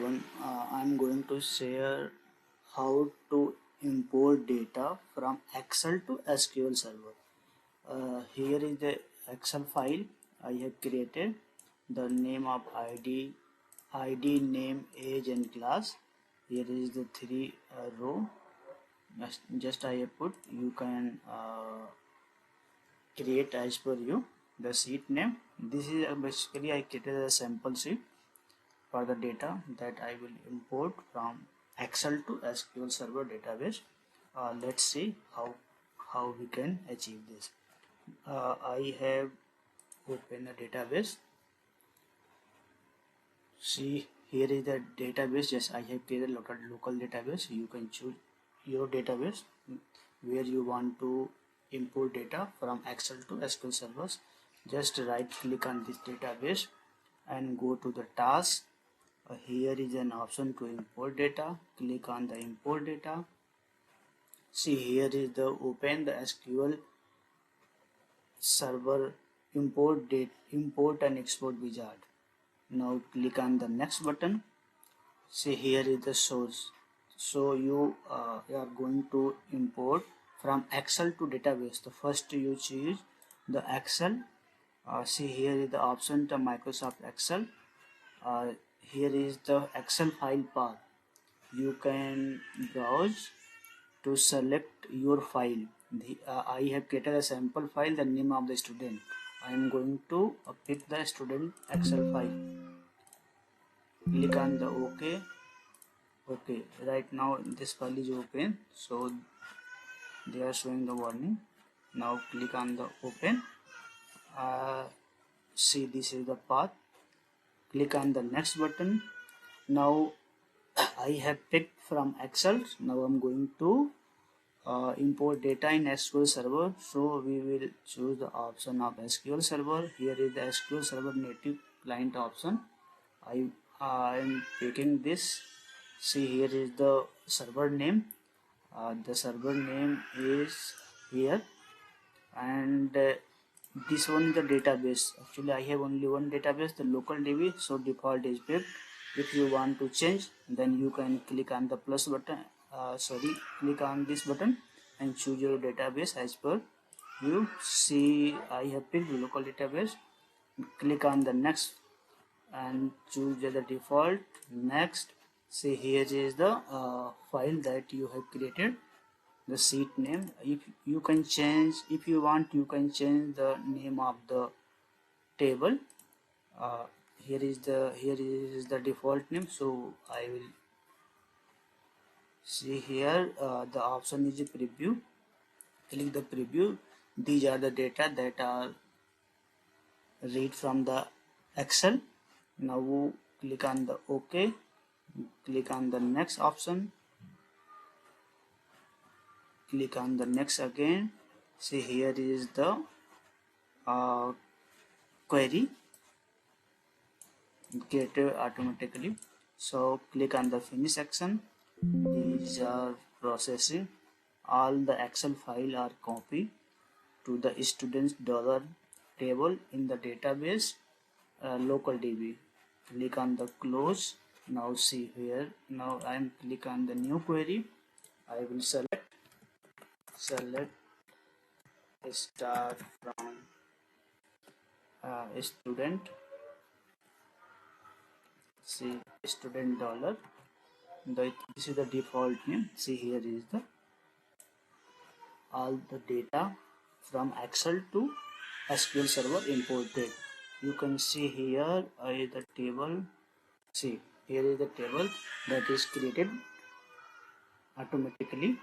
everyone. I'm going to share how to import data from Excel to SQL Server. Here is the Excel file I have created. The name of ID, name, age and class. Here is the three row. Just I have put. You can create as per you. The sheet name. This is basically I created a sample sheet for the data that I will import from Excel to SQL Server Database. Let's see how we can achieve this. I have opened a database. See, here is the database. Yes, I have created local database. You can choose your database where you want to import data from Excel to SQL servers. Just right click on this database and go to the task. Here is an option to import data. Click on the import data. See, here is the open the SQL server import and export wizard. Now click on the next button. See, here is the source. So you are going to import from Excel to database. The first you choose the Excel. See, here is the option to Microsoft Excel. Here is the Excel file path. You can browse to select your file. I have created a sample file, the name of the student. I am going to pick the student Excel file. Click on the OK. Okay, right now this file is open, so they are showing the warning. Now click on the open. See, this is the path. Click on the next button. Now I have picked from Excel. Now I'm going to import data in SQL Server. So we will choose the option of SQL Server. Here is the SQL Server native client option. I am picking this. See, here is the server name. The server name is here, and this one is the database. Actually, I have only one database, the localdb, so default is picked. If you want to change, then you can click on the plus button. Click on this button and choose your database as per you. See, I have picked the local database. Click on the next and choose the default. Next. See, here is the file that you have created, the sheet name. If you can change, if you want, you can change the name of the table. Here is the default name, so I will see here the option is preview. Click the preview. These are the data that are read from the Excel. Now click on the OK. Click on the next option. Click on the next again. See, here is the query created automatically. So click on the finish action. These are processing. All the Excel file are copied to the students dollar table in the database localdb. Click on the close. Now see here. Now I am click on the new query. I will select start from student. See, student dollar. This is the default name. See, here is the all the data from Excel to SQL Server imported. You can see here is the table. See, here is the table that is created automatically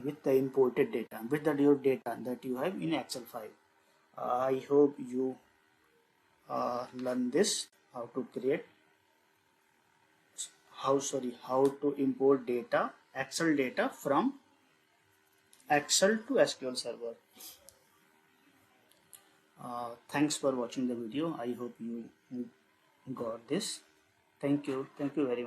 with the imported data, with your data that you have in Excel file. I hope you learn this, how to create, how to import data, Excel data from Excel to SQL Server. Thanks for watching the video. I hope you got this. Thank you very much.